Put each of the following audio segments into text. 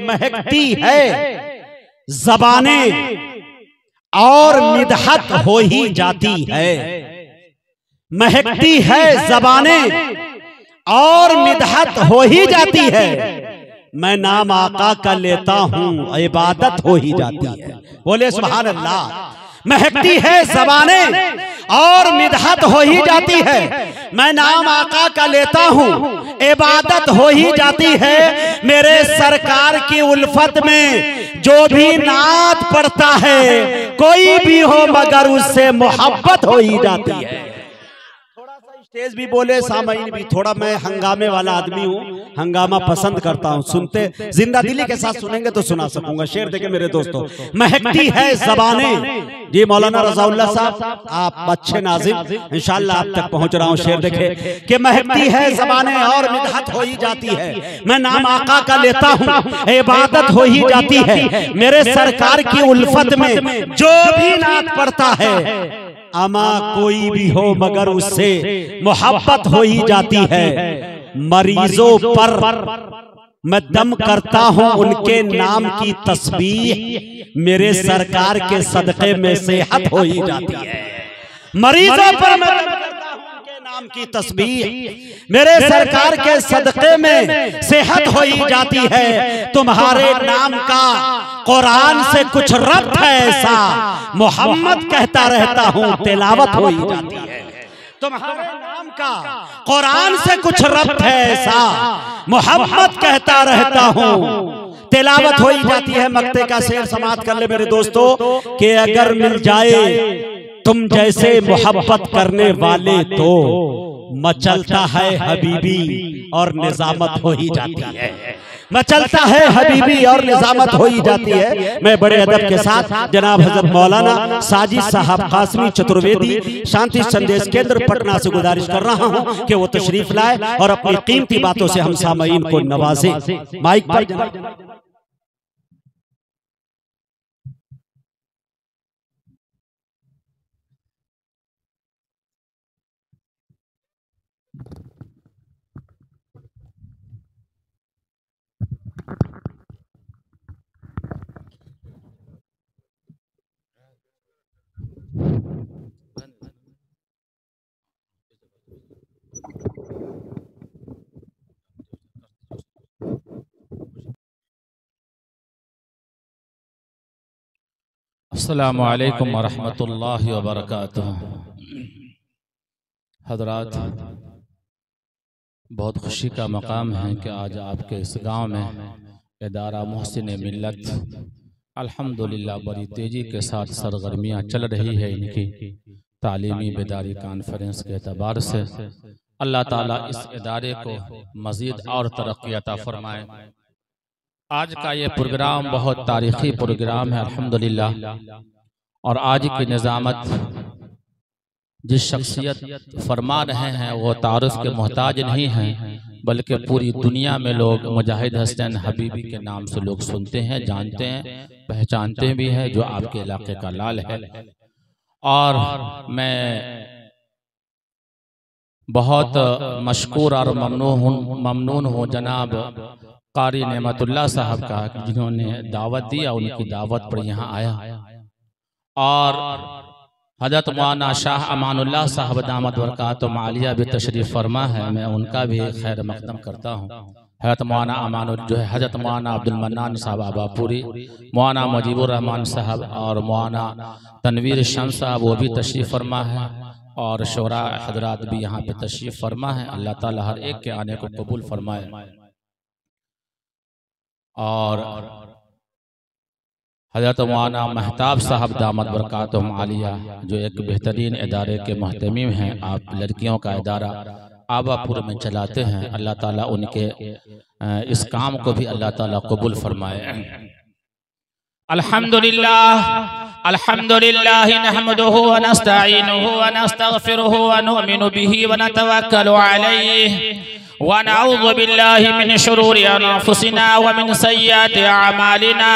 महकती है ज़बाने और मिदहत हो ही जाती है। महकती है ज़बाने और मिदहत हो ही जाती है। मैं नाम आका का लेता हूँ इबादत हो ही जाती है। बोले सुभान अल्लाह। महकती है ज़बाने और मिदहत हो ही जाती है। मैं नाम आका का लेता हूँ इबादत हो ही जाती है। मेरे सरकार की उल्फत में जो भी नात पढ़ता है कोई भी हो मगर उससे मोहब्बत हो ही जाती है। तेज भी बोले सामईन भी, थोड़ा मैं हंगामे वाला आदमी हूँ, हंगामा पसंद करता हूँ। सुनते जिंदा दिली के साथ सुनेंगे तो सुना सकूंगा। शेर देखे मेरे दोस्तों, महकती है ज़बाने। जी मौलाना रज़ाउल्लाह साहब आप अच्छे नाज़िम, इंशाअल्लाह आप तक पहुंच रहा हूँ। शेर देखे कि महकती है ज़बाने और मिदहत हो ही जाती है। मैं नाम आका का लेता हूँ इबादत हो ही जाती है। मेरे सरकार की उल्फत में जो भी नात पढ़ता है अमा कोई भी हो मगर उससे मोहब्बत हो ही जाती है। मरीजों पर मैं दम करता हूँ उनके नाम की तस्बीह, मेरे सरकार के सदक़े में सेहत हो ही जाती है। मरीजों पर मैं दम करता हूँ उनके नाम की तस्बीह, मेरे सरकार के सदक़े में सेहत हो ही जाती है। तुम्हारे नाम का कुरान से कुछ रब्त है ऐसा, मोहम्मद कहता रहता हूँ तिलावत हो ही जाती है। तुम्हारे नाम का कुरान से कुछ रब्त है ऐसा, मोहम्मद कहता रहता हूँ तिलावत हो ही जाती है। मक्ते का शेर समाप्त कर ले मेरे दोस्तों कि अगर मिल जाए तुम जैसे मोहब्बत करने वाले तो मचलता है हबीबी और निजामत हो ही जाती है। मचलता है हबीबी और निजामत हो ही जाती है। मैं बड़े अदब के साथ जनाब हजरत मौलाना साजिद साहब कासमी चतुर्वेदी शांति संदेश केंद्र पटना से गुजारिश कर रहा हूं कि वो तशरीफ लाए और अपनी कीमती बातों से हम सामईन को नवाजे। माइक पर अस्सलामु अलैकुम वरहमतुल्लाहि वबरकातुहू। हज़रात, बहुत खुशी का मकाम है कि आज आपके इस गांव में इदारा मोहसिन मिल्लत अल्हम्दुलिल्लाह बड़ी तेज़ी के साथ सरगर्मियाँ चल रही है। इनकी तालीमी बेदारी कॉन्फ्रेंस के एतबार से अल्लाह ताला इस इदारे को मज़ीद और तरक्की अता फरमाए। आज का ये प्रोग्राम बहुत तारीख़ी प्रोग्राम है अल्हम्दुलिल्लाह, और आज की निज़ामत जिस शख्सियत फरमा रहे हैं वो तारुफ के मोहताज नहीं हैं, बल्कि पूरी दुनिया में लोग मुजाहिद हसन हबीबी के नाम से लोग सुनते हैं, जानते हैं, पहचानते भी हैं, जो आपके इलाके का लाल है। और मैं बहुत मशकूर और ममनून हूँ जनाब कारी नेमतुल्लाह साहब का, जिन्होंने दावत दिया, उनकी दावत पर यहाँ आया। और हज़रत मौलाना शाह अमानुल्लाह साहब दामत बरकातुहू आलिया भी तशरीफ़ फरमा है। मैं उनका भी खैर मक़दम करता हूँ। हज़रत मौलाना अमानुल जो है हज़रत मौलाना अब्दुल मन्नान साहब आबापुरी, मौलाना मुजीबुर रहमान साहब और मौलाना तनवीर शम्स साहब वो भी तशरीफ़ फरमा है, और शोरा हज़रात भी यहाँ पे तशरीफ़ फरमा है। अल्लाह ताला हर एक के आने को कबूल फरमाए। और हज़रत मौलाना महताब साहब दामत बरकातुहू आलिया जो एक बेहतरीन इदारे के महतमीम हैं, आप लड़कियों का इदारा आबापुर में चलाते हैं। अल्लाह ताला उनके इस काम को भी अल्लाह ताला कबूल फरमाए। अल्हम्दुलिल्लाह अल्हम्दुलिल्लाह नहमदुहु व नस्तईनुहु व नस्तगफिरुहु व नुमिनु बिही व नतवक्कलु अलैहि व नऊज़ु बिल्लाहि मिन शुरूरि अनफुसिना व मिन सय्यिआति अअमालिना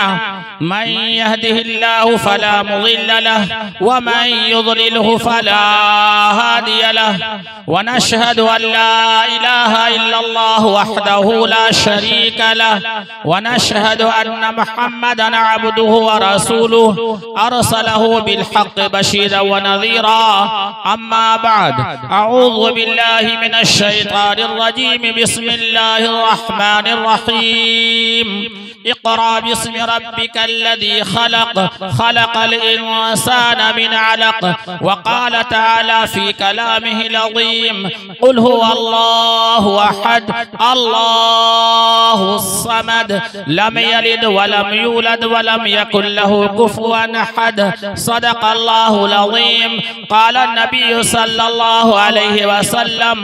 मन यहदिहिल्लाहु फला मुज़िल्ल लहु व मन युज़लिलहु फला हादिय लहु व नशहदु अन ला इलाहा इल्लल्लाह वहदहु ला शरीक लहु व नशहदु अन्न मुहम्मदन अब्दुहु व रसूलुहु अरसलहु बिल हक़्क़ि बशीरन व नज़ीरा अम्मा बाद अऊज़ु बिल्लाहि मिनश शैतानिर रजीम बिस्मिल्लाहिर रहमानिर रहीम इक़रा बिस्मि रब्बिकल्लज़ी खलक़ खलक़ल इंसाना मिन अलक़ व क़ाल तआला फ़ी कलामिहिल अज़ीम क़ुल हुवल्लाहु अहद अल्लाहुस समद लम यलिद व लम यूलद व लम यकुल लहु कुफुवन अहद सदक़ल्लाहुल अज़ीम क़ाल नबी सल्लल्लाहु अलैहि वसल्लम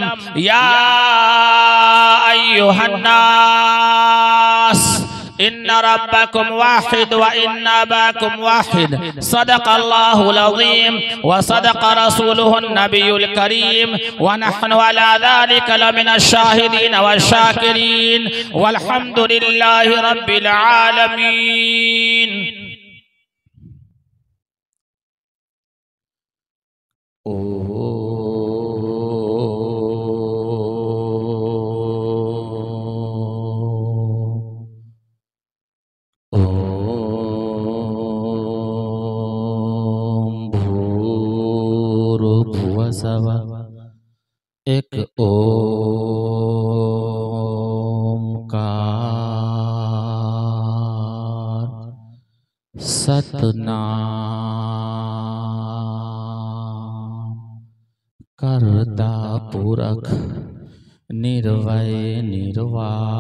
या अय्युहन नास इन्ना रब्बकुम वाहिद व इन्ना अबाकुम वाहिद सदक़ल्लाहुल अज़ीम व सदक़ रसूलुहुन नबियुल करीम व नहनु अला ज़ालिका लमिनश शाहिदीन व शाकिरीन वल्हम्दुलिल्लाहि रब्बिल आलमीन। एक ओंकार सतनाम करता पुरख निर्वय निर्वाह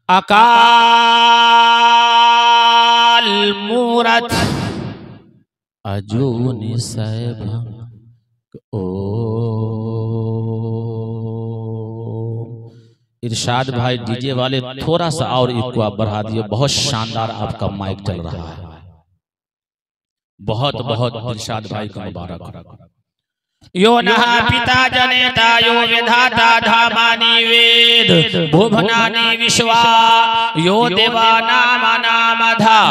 अकाल मूरत अजूनि सैभं ओ। इरशाद भाई डीजे वाले थोड़ा सा और इक्वा बढ़ा दिए, बहुत शानदार आपका माइक चल रहा है, बहुत बहुत इरशाद भाई का मुबारक। यो नहा पिता जनेता यो विधाता धामानि वेद भुवनानि विश्वा यो देवानाम नामधा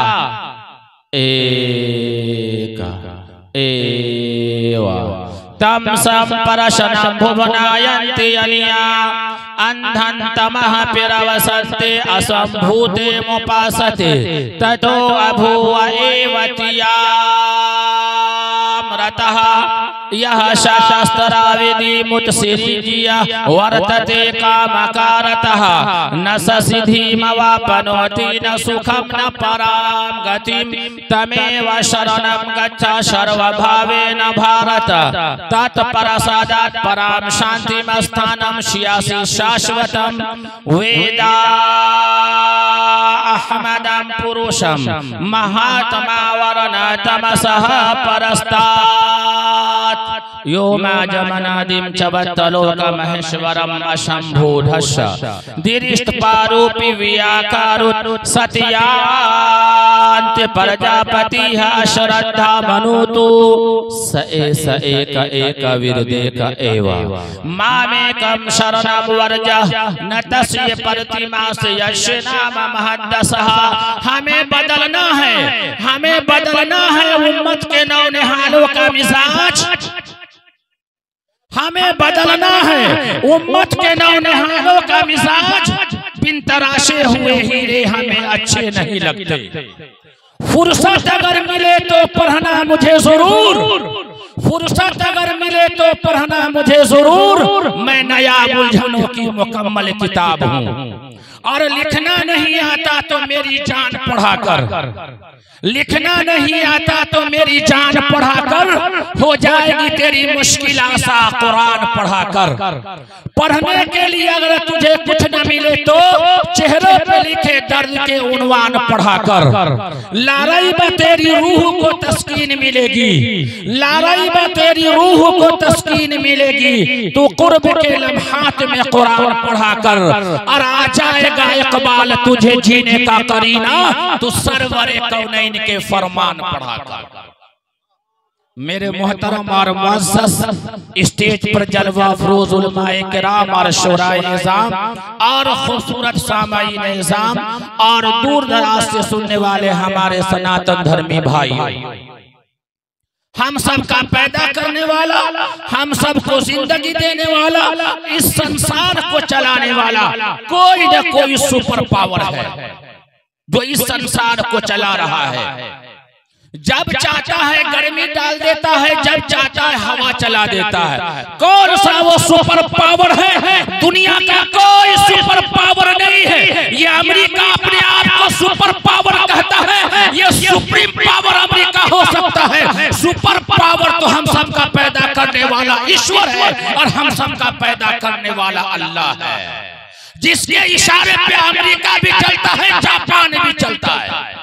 एका एवा तम संपरशनं भुवनायन्ति अलिया अंधं तमः पिरवसन्ते असंभूते मुपासते ततो अभूव एवतियाम रतः यह शास्त्राविधि मुत्सिरिजिया वर्तते कामकारतः न ससिद्धिमवाप्नोति न सुखं न परां गतिं तमेव शरणं गच्छ सर्वभावेन भारत तत्परसादात् परां शान्तिमस्थानं श्यासि शाश्वतं वेदा अहमदं पुरुषं महात्मा वर्णतमसः परस्तात् यो माजमनादिं च वत्तलोकमहेश्वरम् अशम्भूढश्च दिरिष्टपारूपि व्याकारुत् सत्यान्त प्रजापतिः श्रद्धा मनुतु स एक एक विरुदेक एव मामेकं शरणं वर्ज न तस्य प्रतिमास यस्य नाम महद्दसः। हमें बदलना है, हमें बदलना है उम्मत के नौनिहालों का मिजाज, हमें बदलना है उम्मत के नौनिहालों का मिजाज। बिन तराशे हुए हीरे हमें अच्छे नहीं लगते। फुर्सत अगर मिले तो पढ़ना मुझे जरूर, फुर्सत अगर मिले तो पढ़ना मुझे जरूर। मैं नया उलझनों की मुकम्मल किताब हूँ और लिखना नहीं आता तो मेरी जान पढ़ा कर, लिखना नहीं आता तो मेरी जान पढ़ा कर, हो जाएगी तेरी मुश्किल आसा कुरान पढ़ा कर। पढ़ने के लिए अगर तुझे कुछ न मिले तो चेहरे पे लिखे दर्द के उन्वान पढ़ा कर। लारई में तेरी रूह को तस्कीन मिलेगी, लारई में तेरी रूह को तस्कीन मिलेगी। तू कुर्ब के लम्हात में कुरान पढ़ा कर और आ जाएगा इकबाल तुझे जीने का करीना। तू सरवरे कौनैन के फरमान पढ़ा कर। मेरे मोहतरम और मुअज़्ज़ज़ स्टेज पर जलवा अफरोज़ उलमाए किराम और शुराए निज़ाम और खूबसूरत सामाईन निज़ाम और दूर दराज से सुनने वाले हमारे सनातन धर्मी भाई, हम सब का पैदा करने वाला, हम सबको जिंदगी देने वाला, इस संसार को चलाने वाला कोई न कोई सुपर पावर है जो इस संसार को चला रहा है। जब चाहता है गर्मी डाल देता है, जब चाहता है हवा चला देता है। कौन सा वो सुपर पावर है? दुनिया का कोई सुपर पावर नहीं है। ये अमेरिका अपने आप को सुपर पावर कहता है, ये सुप्रीम पावर अमेरिका हो सकता है। सुपर पावर तो हम सबका पैदा करने वाला ईश्वर है और हम सबका पैदा करने वाला अल्लाह है, जिसके इशारे पे अमेरिका भी चलता है, जापान भी चलता है।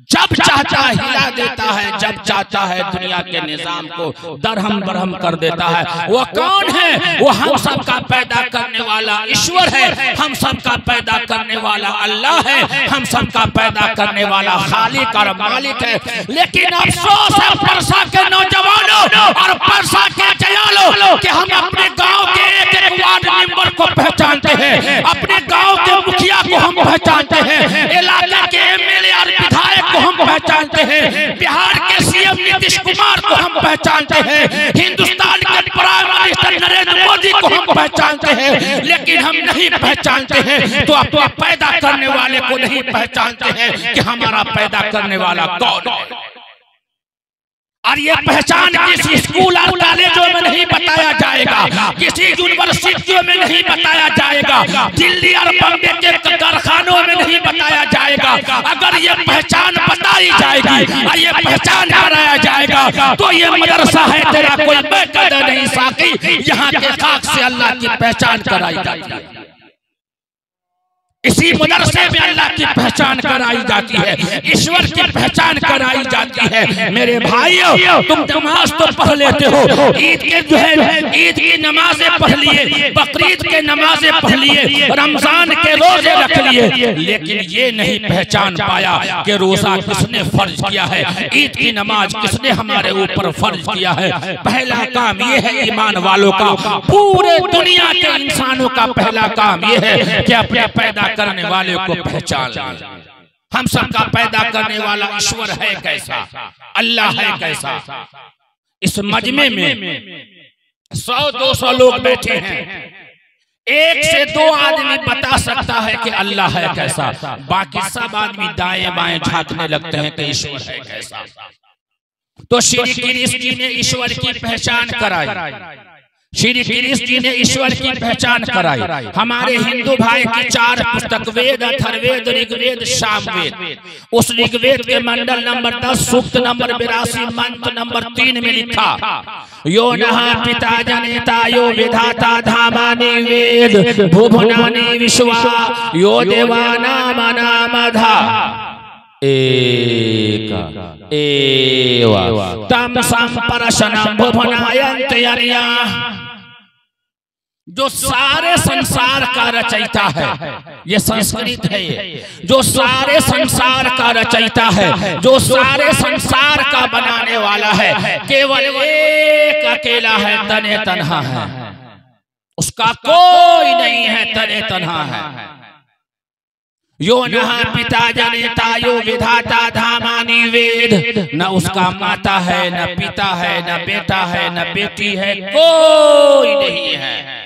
जब चाहता है हिला देता है, जब चाहता है दुनिया के निजाम को दरहम बरहम कर देता है। वो कौन है? वो हम सब का पैदा करने वाला ईश्वर है, हम सब का पैदा करने वाला अल्लाह है, हम सब का पैदा करने वाला खालिक और मालिक है। लेकिन अफसोस है परसा के नौजवानों और परसा के जयालों कि हम अपने गांव के एक एक वार्ड मेंबर को पहचानते हैं, अपने गांव के मुखिया को हम पहचानते हैं, इलाके के एमएलए और विधायक को हम पहचानते हैं, बिहार के सीएम नीतीश कुमार को हम पहचानते हैं, हिंदुस्तान के प्राइम मिनिस्टर नरेंद्र मोदी को हम पहचानते हैं। लेकिन हम नहीं पहचानते हैं तो अपने पैदा करने वाले को नहीं पहचानते हैं कि हमारा पैदा करने वाला कौन है। और ये पहचान किसी स्कूल और कॉलेजों में नहीं बताया जाएगा, किसी यूनिवर्सिटियों में नहीं बताया जाएगा, दिल्ली और बॉम्बे के कारखानों में नहीं बताया जाएगा। अगर ये पहचान बताई जाएगी और ये पहचान कराया जाएगा तो ये मदरसा है तेरा कोई बेकदर नहीं साकी, यहाँ के खाक से अल्लाह की पहचान कराई जाती है। इसी मदरसे में अल्लाह की पहचान कराई जाती है, ईश्वर की पहचान कराई जाती है। मेरे भाइयों, तुम नमाज तो पढ़ लेते हो, ईद के जो है ईद की नमाजें पढ़ लिए, बकरीद के नमाजें पढ़ लिए, रमजान के रोजे रख लिए, लेकिन ये नहीं पहचान पाया कि रोजा किसने फर्ज किया है, ईद की नमाज किसने हमारे ऊपर फर्ज किया है। पहला काम ये है ईमान वालों का, पूरे दुनिया के इंसानों का पहला काम ये है कि अपने पैदा करने वाले को पहचान। हम सबका पैदा करने वाला ईश्वर है कैसा, अल्लाह है कैसा। इस मजमे में 100-200 लोग बैठे हैं, 1 से 2 आदमी बता सकता है कि अल्लाह है कैसा, बाकी सब आदमी दाएं बाएं झांकने लगते हैं कि ईश्वर है कैसा। तो श्री कृष्ण जी ने ईश्वर की पहचान कराई, श्री कृष्ण जी ने ईश्वर की पहचान कराई। हमारे हिंदू भाई की 4 पुस्तक वेद, अथर्ववेद, ऋग्वेद, सामवेद, उस ऋग्वेद के मंडल नंबर 10 सूक्त नंबर 82 मंत्र नंबर 3 में लिखा, यो नहा पिता जनेता यो विधाता धामानि वेद भुवनानि विश्वा यो देवाना मनामधा तम संपरशनम भुवनायन्त यर्या। जो सारे संसार का रचयिता है, ये संस्कृत है, ये जो सारे संसार का रचयिता है, जो सारे संसार का बनाने वाला है, केवल एक अकेला है, तने तन्हा है, उसका कोई नहीं है, तने तन्हा है। यो नहा पिता जनेता यो विधाता धामानि वेद, न उसका माता है, न पिता है, न बेटा है, न बेटी है, कोई नहीं है।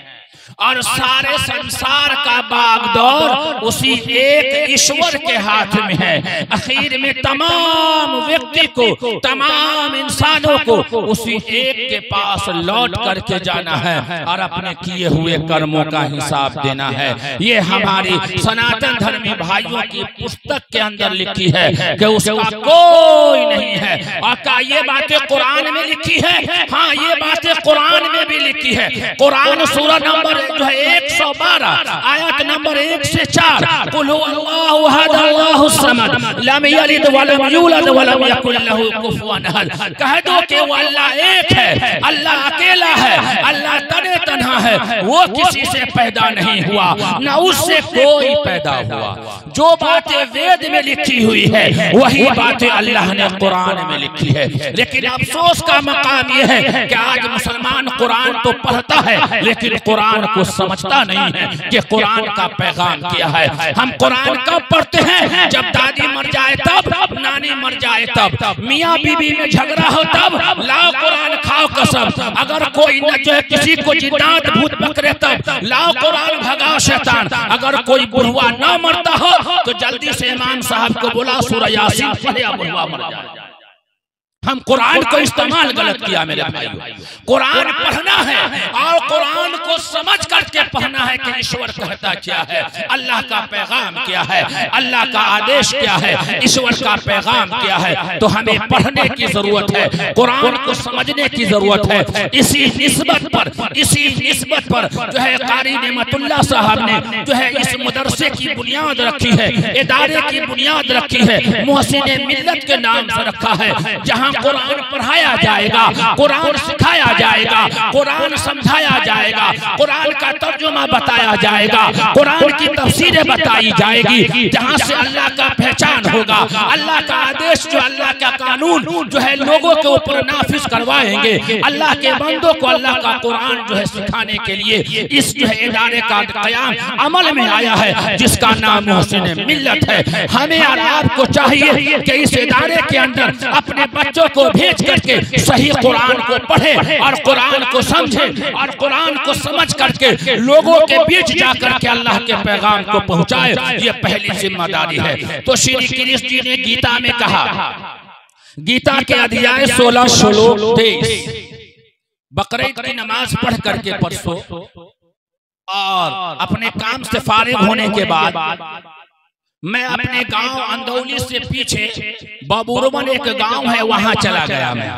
और सारे संसार का बागडोर उसी एक ईश्वर के हाथ में है। आखिर में तमाम व्यक्ति को, तमाम इंसानों को उसी एक के पास लौट करके जाना है और अपने किए हुए कर्मों का हिसाब देना है। ये हमारी सनातन धर्मी भाइयों की पुस्तक के अंदर लिखी है कि उसका कोई नहीं है। और क्या ये बातें कुरान में लिखी है? हाँ, ये बातें कुरान में भी लिखी है। कुरान सूरह नंबर जो है 112 आयत नंबर 1 से 4 कुल हुवल्लाहु अहद अल्लाहु समद लम यलिद वलम यूलद वलम यकुल लहू कुफुवन अहद। कह दो कि वो अल्लाह एक है, अल्लाह अकेला है, अल्लाह तने तन्हा है, वो किसी से पैदा नहीं हुआ न उससे कोई पैदा हुआ। जो बातें वेद में लिखी हुई है वही बातें अल्लाह ने कुरान में लिखी है। लेकिन अफसोस का मकाम यह है कि आज मुसलमान कुरान तो पढ़ता है लेकिन कुरान को समझता नहीं है कि कुरान का पैगाम क्या है। हम कुरान कब पढ़ते हैं? जब दादी मर जाए तब, नानी मर जाए तब, मियाँ बीबी में झगड़ा हो तब, लाओ कुरान खाओ कसम। अगर कोई न जो है किसी को जिन्नात भूत पकड़े तब लाओ कुरान भगाओ शैतान। अगर कोई बुढ़वा न मरता हो तो जल्दी से इमाम साहब को बोला सूरह यासीन पढ़े या बुढ़वा मर जाए। हम कुरान को इस्तेमाल गलत किया मेरे भाइयों। कुरान पढ़ना है और कुरान को समझ करके पढ़ना है कि ईश्वर कहता क्या है, अल्लाह का पैगाम क्या है, अल्लाह का आदेश क्या है, ईश्वर का पैगाम क्या है। तो हमें पढ़ने की जरूरत है, कुरान को समझने की जरूरत है। इसी निस्बत पर जो है कारी नेमतुल्लाह साहब ने जो है इस मदरसे की बुनियाद रखी है, इदारे की बुनियाद रखी है, मुहसिने मिल्लत के नाम से रखा है, जहाँ कुरान पढ़ाया जाएगा, कुरान सिखाया जाएगा, कुरान समझाया जाएगा, कुरान का तर्जुमा बताया जाएगा, कुरान की तफसीरें बताई जाएगी, जहां से अल्लाह का पहचान होगा, अल्लाह का आदेश जो अल्लाह का कानून जो है लोगों के ऊपर नाफिज करवाएंगे। अल्लाह के बंदों को अल्लाह का कुरान जो है सिखाने के लिए इस जो है इदारे का क़याम अमल में आया है, जिसका नाम मुहसिने मिल्लत है। हमें और आपको चाहिए कि इस इदारे के अंदर अपने बच्चों को भेज करके सही कुरान को पढ़े और कुरान को समझे और कुरान को समझ करके लोगों के बीच जाकर के अल्लाह के पैगाम को पहुंचाए। ये पहली जिम्मेदारी है। तो श्री कृष्ण जी ने गीता में कहा, गीता के अध्याय 16 श्लोक 23, बकरीद की नमाज पढ़ करके परसों और अपने काम से फारिग होने के बाद मैं अपने गांव अंदौली से पीछे बाबूरमन एक गांव है वहां चला गया मैं,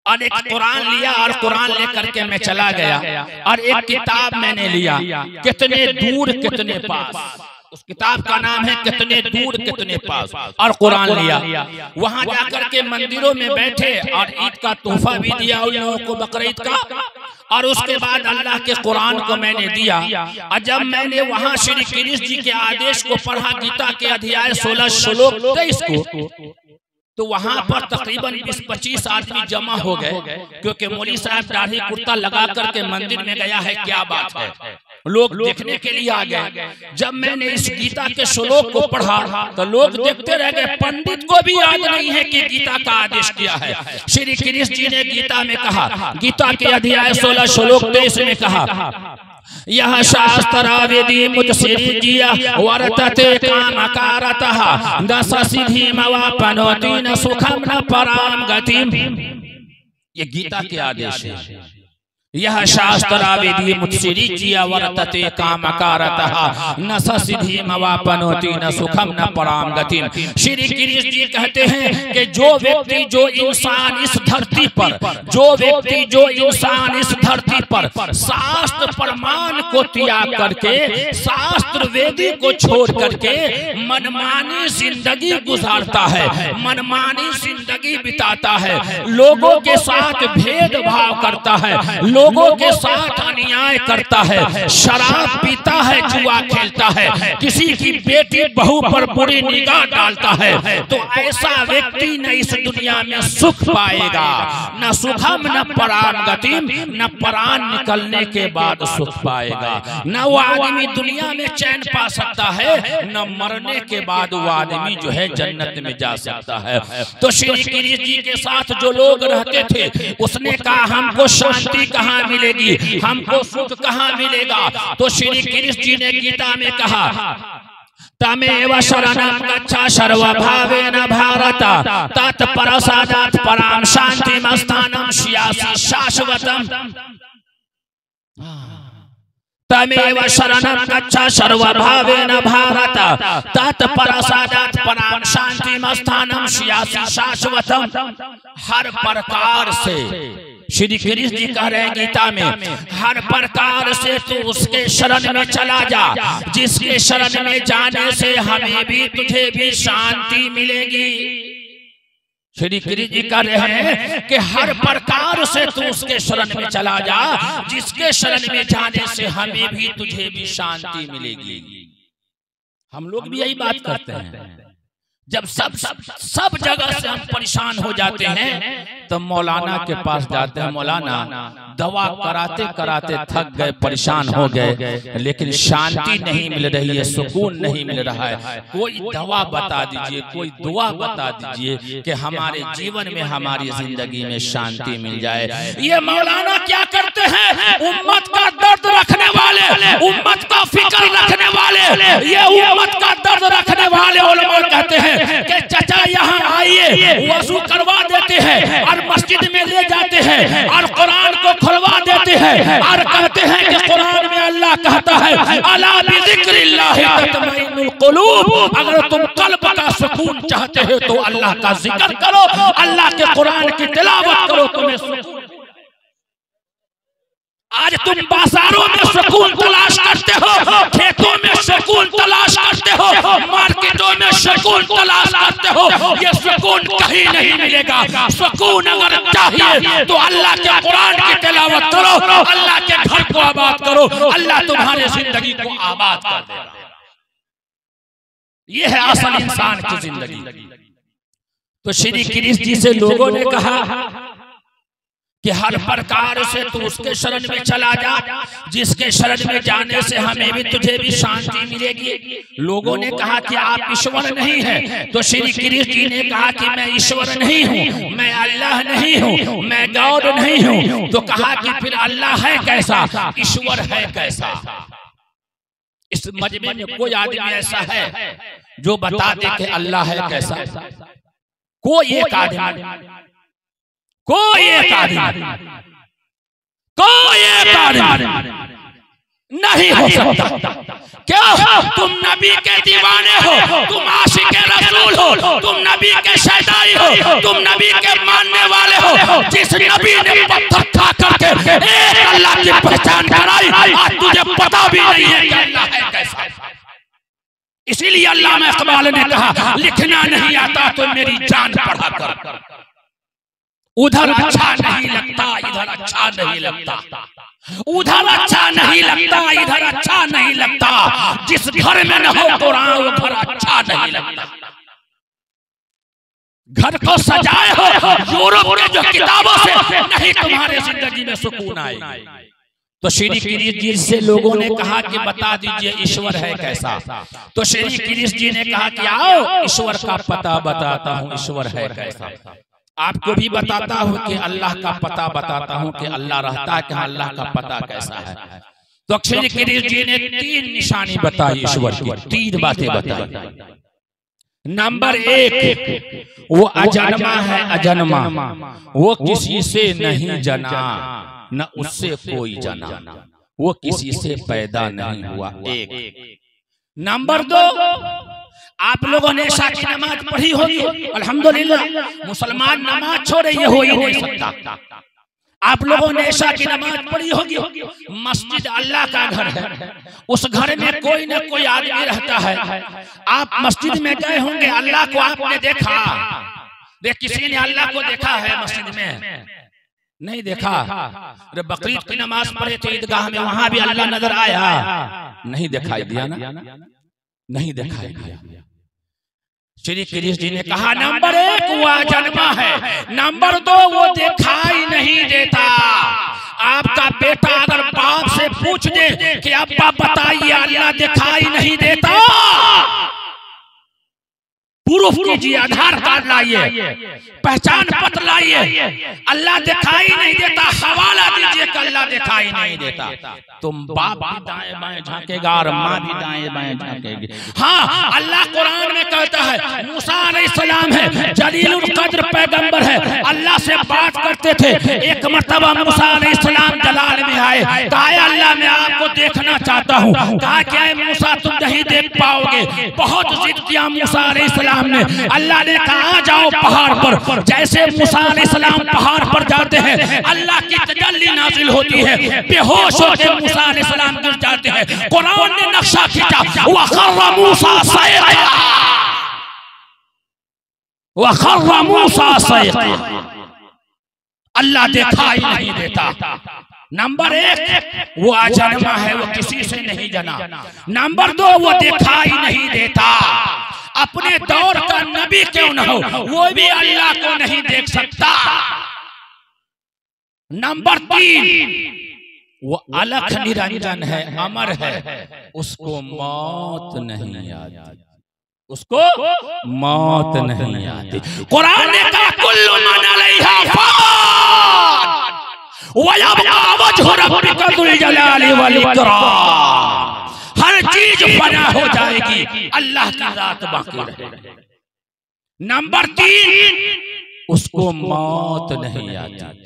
और एक कुरान लिया और कुरान लेकर के मैं चला गया और एक किताब मैंने लिया, कितने दूर कितने पास। उस किताब का नाम है कितने दूर कितने पास, और कुरान लिया। वहां जाकर के मंदिरों में बैठे और ईद का तोहफा भी दिया उन लोगों को, बकरीद का, और उसके बाद अल्लाह के कुरान को मैंने दिया। और जब मैंने वहां श्री कृष्ण जी के आदेश को पढ़ा, गीता के अध्याय 16 श्लोक 23 को, तो वहां पर तकरीबन 20-25 आदमी जमा हो गए, क्योंकि मौलवी साहब दाढ़ी कुर्ता लगा करके मंदिर में गया है, क्या बात है, लोग देखने के लिए आ गए। जब मैंने इस गीता के श्लोक को पढ़ा तो लोग देखते रह गए, पंडित को भी याद नहीं है कि गीता का आदेश क्या है। श्री कृष्ण जी ने गीता में कहा, गीता के अध्याय 16 श्लोक 23 में कहा, यह शास्त्र वेदी मुतसिरी जिया वर्तते कामकारतः दस सिद्धिम वापनोति न सुखम न पराम गतिम। ये गीता के आदेश है। यह शास्त्रावेदी मुत्सिरी जिया वर्तते कामकारतः न सिद्धिम वापनोति न सुखम न पराम गतिम। श्री कृष्ण जी कहते हैं कि जो व्यक्ति जो इंसान इस धरती पर, जो व्यक्ति जो इंसान इस धरती पर शास्त्र प्रमाण को त्याग करके, शास्त्र वेदी को छोड़ करके मनमानी जिंदगी गुजारता है, मनमानी जिंदगी बिताता है, लोगों के साथ भेदभाव करता है, लोगों के साथ अन्याय करता है, शराब पीता है, जुआ खेलता है, किसी की बेटी बहू पर बुरी निगाह डालता है, तो ऐसा व्यक्ति न इस दुनिया में सुख पाएगा, न सुखम न पराम गतिम, न प्राण निकलने के बाद सुख पाएगा। न वो आदमी दुनिया में चैन पा सकता है, न मरने के बाद वो आदमी जो है जन्नत में जा सकता है। तो श्री कृष्ण जी के साथ जो लोग रहते थे, उसने कहा हमको शांति कहाँ मिलेगी, हमको सुख कहाँ मिलेगा। तो श्री कृष्ण जी ने गीता में कहा, तमेव शरणं गच्छ सर्वभावेन भारत तत्परसादात् परां शान्तिमस्थानं श्यासि शाश्वतम्। तमेव शरणं गच्छ सर्वभावेन भारत तत्परसादात् परां शान्तिमस्थानं श्यासि शाश्वतम्। हर प्रकार से श्री कृष्ण जी कह रहे हैं गीता में, हर प्रकार से तू उसके शरण में चला जा, जिसके शरण में जाने से हमें भी तुझे भी शांति मिलेगी। श्री कृष्ण जी कह रहे हैं कि हर प्रकार से तू उसके शरण में चला जा, जिसके शरण में जाने से हमें भी तुझे भी शांति मिलेगी। हम लोग भी यही बात करते हैं, जब सब जगह से हम परेशान हो जाते हैं तो मौलाना के पास जाते हैं, मौलाना दवा कराते कराते थक गए, परेशान हो गए, लेकिन शांति नहीं मिल रही है, सुकून नहीं मिल रहा है, कोई दवा बता दीजिए, कोई दुआ बता दीजिए कि हमारे जीवन में, हमारी जिंदगी में शांति मिल जाए। ये मौलाना क्या करते हैं, उम्मत का दर्द रखने वाले, उम्मत का फिक्र रखने वाले, ये उम्मत का दर्द रखने वाले उलमा कहते हैं कि चाचा यहाँ आइए, वजू करवा देते हैं और मस्जिद में ले जाते हैं और कुरान को खुलवा देते हैं और कहते हैं कि कुरान में अल्लाह कहता है अला बिज़िक्रिल्लाहि तत्मइन्नुल कुलूब, अगर तुम कल्ब का सुकून चाहते हो तो अल्लाह का जिक्र करो, अल्लाह के कुरान की तिलावत करो, तुम्हें सुकून। आज तुम बाजारों में सुकून तलाश करते हो, खेतों में सुकून तलाश करते हो, मार्केटों में सुकून तलाश करते हो, ये सुकून कहीं नहीं मिलेगा। सुकून अगर चाहिए तो अल्लाह के कुरान की तिलावत करो, अल्लाह के घर को आबाद करो, अल्लाह तुम्हारी जिंदगी को आबाद कर देगा। ये है असल इंसान की जिंदगी। तो श्री कृष्ण जी से लोगों ने कहा कि हर प्रकार से तू उसके शरण में चला जा, जिसके शरण में जाने से हमें भी तुझे भी शांति मिलेगी। लोगों ने कहा कि आप ईश्वर नहीं हैं, तो श्री कृष्ण जी ने कहा कि मैं ईश्वर नहीं हूँ, मैं अल्लाह नहीं हूँ, मैं गॉड नहीं हूँ। तो कहा कि फिर अल्लाह है कैसा, ईश्वर है कैसा? इस मजमे में कोई आदमी ऐसा है जो बता दे कि अल्लाह है कैसा? कोई एक आदमी, कोई एक आदमी, कोई एक आदमी नहीं हो सकता। क्या तुम नबी के दीवाने हो, तुम आशिक रसूल हो, तुम नबी के शहदाई हो, तुम नबी के मानने वाले हो। जिस नबी ने पत्थर खा करके एक अल्लाह की पहचान कराई, आज तुझे पता भी नहीं है कि अल्लाह है कैसा। इसीलिए अल्लामा इकबाल ने कहा, लिखना नहीं आता तो मेरी जान पढ़ा कर, उधर अच्छा नहीं लगता इधर अच्छा नहीं लगता, उधर अच्छा नहीं लगता इधर अच्छा नहीं लगता, जिस घर में न हो कुरान वो घर अच्छा नहीं लगता। घर को सजाए हो यूरोप के जो किताबों से, नहीं तुम्हारे जिंदगी में सुकून आए। तो श्री कृष्ण जी से लोगों ने कहा कि बता दीजिए ईश्वर है कैसा? तो श्री कृष्ण जी ने कहा कि आओ ईश्वर का पता बताता हूँ, ईश्वर है कैसा। आपको भी बताता हूँ कि अल्लाह का पता बताता हूँ कि अल्लाह रहता है कहाँ, अल्लाह का पता कैसा है। तो श्री कृष्ण जी ने 3 निशानी बताई ईश्वर की, 3 बातें बताई। नंबर 1, वो अजन्मा है, अजन्मा, वो किसी से नहीं जना, न उससे कोई जना, वो किसी से पैदा नहीं हुआ। 1 नंबर 2, आप लोगों ने ऐशा की नमाज पढ़ी होगी, अल्हम्दुलिल्लाह। मुसलमान नमाज छोड़े ये हो ही नहीं सकता। आप लोगों ने ऐशा की नमाज पढ़ी होगी। मस्जिद अल्लाह का घर है, उस घर में कोई न कोई आदमी रहता है। आप मस्जिद में गए होंगे, अल्लाह को आपने देखा, किसी ने अल्लाह को देखा है मस्जिद में? नहीं देखा। अरे बकरीद की नमाज पढ़े थे ईदगाह में, वहां भी अल्लाह नजर आया? नहीं दिखाई दिया ना, नहीं दिखाई दिया। श्री कृष्ण जी ने कहा नंबर 1 वो अजन्मा है, नंबर 2 वो दिखाई नहीं देता। आपका बेटा अगर बाप से पूछ दे कि अब्बा बताइए अल्लाह दिखाई नहीं देता, प्रूफ कीजिए, आधार कार्ड लाइए, पहचान पत्र लाइए, अल्लाह दिखाई नहीं देता, हवाला दीजिए कि अल्लाह दिखाई नहीं देता। तुम बाप भी दाएं बाएं झांकेगा और माँ भी दाएं बाएं झांकेगी। हाँ, अल्लाह कुरान में कहता है मूसा अलैहिस्सलाम है, जलीलुल कद्र पैगंबर है, अल्लाह से बात करते थे। एक मर्तबा मूसा अलैहिस्सलाम जलाल में आए, कहा अल्लाह मैं आपको देखना चाहता हूँ। कहा क्या है मूसा, तुम नहीं देख पाओगे। बहुत जिद किया मूसा अलैहिस्सलाम अलैहिस्सलाम ने, अल्लाह ने कहा आ जाओ पहाड़ पर। जैसे मूसा अलैहिस्सलाम पहाड़ पर जाते हैं, अल्लाह की तजल्ली नाजिल होती है, बेहोश होकर मूसा अलैहिस्सलाम गिर जाते हैं। कुरान ने नक्शा खींचा, वखर्र मूसा सईक़ा, वखर्र मूसा सईक़ा। अल्लाह दिखाई नहीं देता। नंबर एक, वो अजन्मा है, वो किसी से नहीं जना। नंबर दो, वो दिखाई नहीं देता। अपने दौर का नबी क्यों न हो, वो भी अल्लाह को नहीं देख सकता। नंबर तीन, वो अलख निरंजन है, अमर है, उसको मौत नहीं आती, उसको मौत नहीं आती। कुरान ने कहा कुल्लु मन अलैहा फान व यबका वजहु रब्बिका ज़ुल जलाली वल इकराम। हर चीज फना हो जाएगी, अल्लाह की जात बाकी रहेगी। नंबर तीन, उसको मौत नहीं आती।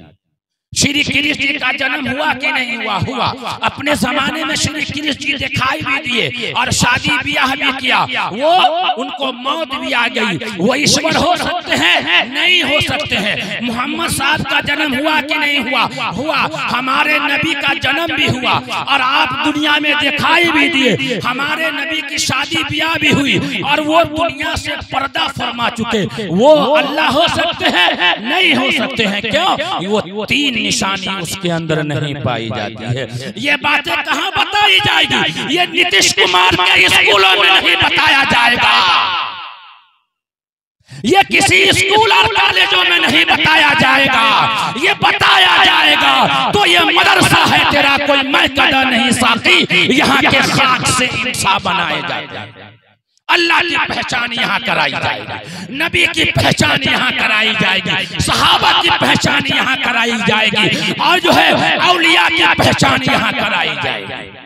श्री कृष्ण जी का जन्म हुआ कि नहीं हुआ? हुआ। अपने जमाने में श्री कृष्ण जी दिखाई भी दिए और शादी ब्याह भी किया। वो उनको मौत भी आ गई। वो ईश्वर हो सकते हैं? नहीं हो सकते हैं। मोहम्मद साहब का जन्म हुआ कि नहीं हुआ? हुआ। हमारे नबी का जन्म भी हुआ और आप दुनिया में दिखाई भी दिए। हमारे नबी की शादी ब्याह भी हुई और वो दुनिया से पर्दा फरमा चुके। वो अल्लाह हो सकते हैं? नहीं हो सकते हैं। क्यों? वो तीन निशानी उसके अंदर नहीं पाई जाती है। ये बातें कहाँ बताई जाएगी? ये नीतीश कुमार के स्कूलों में नहीं बताया जाएगा, ये किसी स्कूल और कॉलेजों में नहीं बताया जाएगा। ये बताया जाएगा तो ये मदरसा है तेरा, कोई मैं कदा नहीं साथी। यहाँ के खाक से इंसान बनाए जाते हैं। अल्लाह की पहचान यहाँ कराई जाएगी, नबी की पहचान यहाँ कराई जाएगी, सहाबा की पहचान यहाँ कराई जाएगी और जो है औलिया की पहचान यहाँ कराई जाएगी।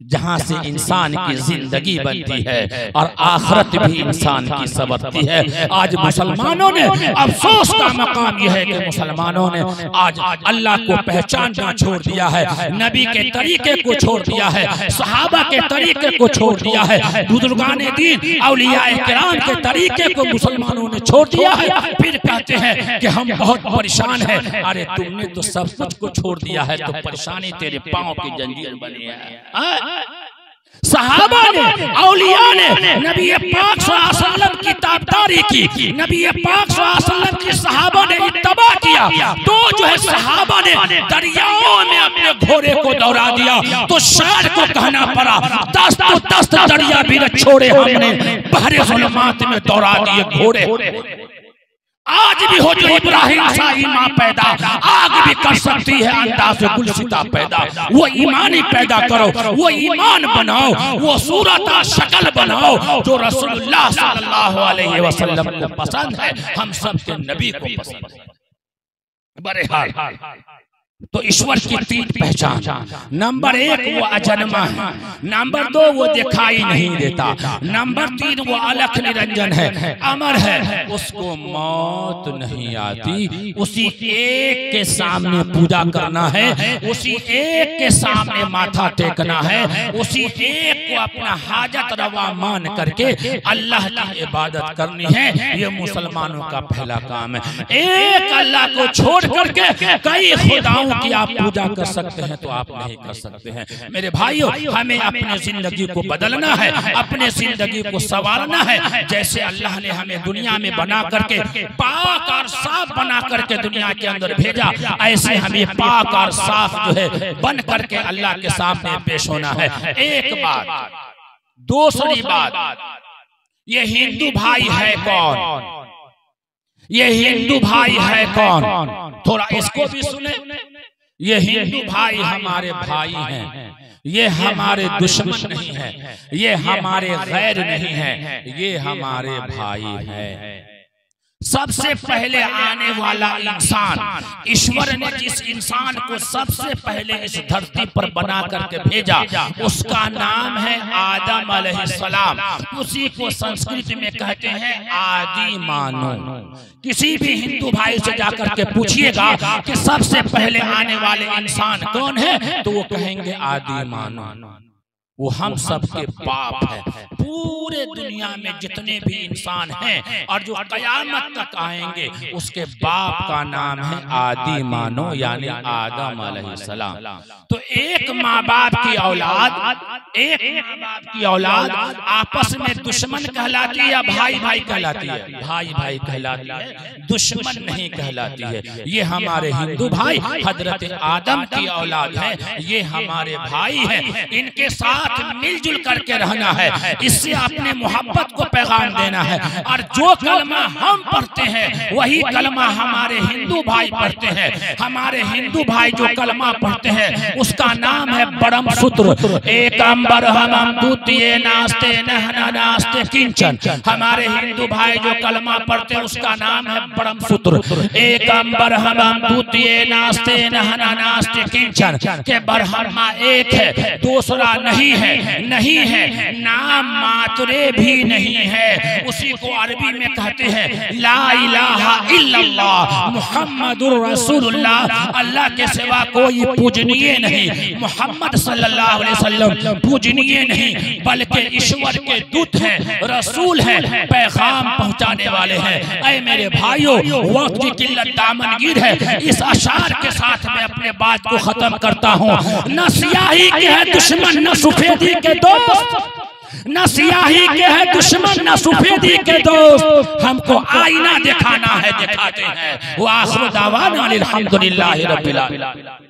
जहाँ से इंसान की जिंदगी बनती है और आखिरत भी इंसान की संवरती है। आज मुसलमानों ने, अफसोस का मकाम यह है कि मुसलमानों ने आज अल्लाह को पहचानना छोड़ दिया है, नबी के तरीके को छोड़ दिया है, सहाबा के तरीके को छोड़ दिया है, बुजुर्गाने दीन औलियाए किराम के तरीके को मुसलमानों ने छोड़ दिया है। फिर कहते हैं कि हम बहुत परेशान हैं। अरे तुमने तो सब कुछ को छोड़ दिया है, तो परेशानी तेरे पाँव की जंजीर बनी है। सहाबा ने, औलिया ने नबी पाक सल्लल्लाहु अलैहि वसल्लम की ताबदारी की, नबी पाक सल्लल्लाहु अलैहि वसल्लम की सहाबा ने इत्तबा किया, तो जो है सहाबा ने दरियाओं में अपने घोड़े को दौड़ा दिया। तो शायर को कहना पड़ा, 10 दरिया भी न छोड़े हमने, बहरे ज़ुल्मात में दौड़ा दिए घोड़े। आज भी हो जो इब्राहिम सा ईमान पैदा, आग भी कर सकती है अंदाज़ गुलसिता पैदा। वो ईमान ही पैदा करो, वो ईमान बनाओ, वो सूरत शक्ल बनाओ जो रसूलुल्लाह सल्लल्लाहु अलैहि वसल्लम को पसंद है, हम सब के नबी को पसंद है। बहरहाल तो ईश्वर की तीन पहचान, नंबर एक वो अजन्मा है, नंबर दो वो दिखाई नहीं देता, नंबर तीन वो अलख निरंजन है, अमर है, उसको मौत नहीं आती। उसी एक के सामने पूजा करना है, उसी एक के सामने माथा टेकना है, उसी एक को अपना हाजत रवा मान करके अल्लाह की इबादत करनी है। ये मुसलमानों का पहला काम है। एक अल्लाह को छोड़ करके कई खुदाओं की आप पूजा कर सकते हैं तो आप नहीं कर सकते हैं। मेरे भाइयों, हमें अपने जिंदगी को बदलना है, अपने जिंदगी को संवारना है। जैसे अल्लाह ने हमें दुनिया में बना करके पाक और साफ बना करके दुनिया के अंदर भेजा, ऐसे हमें पाक और साफ जो है बन करके अल्लाह के सामने पेश होना है। एक बात। दूसरी बात, ये हिंदू भाई है कौन? ये हिंदू भाई है कौन? थोड़ा इसको भी सुने। ये हिंदू भाई हमारे भाई हैं, ये हमारे दुश्मन नहीं है, ये हमारे गैर नहीं है, ये हमारे भाई है। सबसे पहले आने वाला इंसान, ईश्वर ने जिस इंसान को सबसे पहले इस धरती पर बना करके भेजा, उसका नाम है आदम अलैहिस्सलाम। उसी को संस्कृत में कहते हैं आदि मानव। किसी भी हिंदू भाई से जाकर के पूछिएगा कि सबसे पहले आने वाले इंसान कौन है, तो वो कहेंगे आदि मानव। वो हम सबके बाप है, पूरे दुनिया में जितने भी इंसान हैं और जो कयामत तक आएंगे उसके बाप का नाम है आदि मानो, यानी आदम अलैहिस्सलाम। तो एक माँ बाप की औलाद आपस में दुश्मन कहलाती है या भाई भाई कहलाती है? भाई भाई कहलाती है, दुश्मन नहीं कहलाती है। ये हमारे हिंदू भाई हजरत आदम की औलाद है, ये हमारे भाई हैं, इनके साथ मिलजुल करके रहना है, इससे अपने मोहब्बत को पैगाम देना है। और जो कलमा हम पढ़ते हैं वही कलमा हमारे हिंदू भाई पढ़ते हैं। हमारे हिंदू भाई जो कलमा पढ़ते हैं उसका नाम है परम सूत्र, एक अंबर हम द्वितीय नास्ते नहना नास्ते किंचन। हमारे हिंदू भाई जो कलमा पढ़ते हैं उसका नाम है परम सूत्र, एक अंबर हम द्वितीय नास्ते नहना नास्ते किंचन, के ब्रह्मा एक है दूसरा नहीं है, नहीं है नाम मात्रे भी नहीं है। उसी को अरबी में कहते हैं ला इलाहा इल्लल्लाह मुहम्मदुर रसूलुल्लाह। अल्लाह के सिवा कोई पूजनीय नहीं, मोहम्मद सल्लल्लाहु अलैहि वसल्लम पूजनीय नहीं बल्कि ईश्वर के दूत हैं, रसूल हैं, पैगाम पहुंचाने वाले हैं। ऐ मेरे भाइयों, वक्त की किल्लत दामनगीर है, इस अशार के साथ मैं अपने बात को खत्म करता हूँ। न सियाही के है दुश्मन न सफेदी के दोस्त, न सियाही के है दुश्मन न सफेदी के दोस्त, हमको आईना दिखाना है दिखाते हैं। वो आखिर दावाना अल्हम्दुलिल्लाहि रब्बिल आलमीन।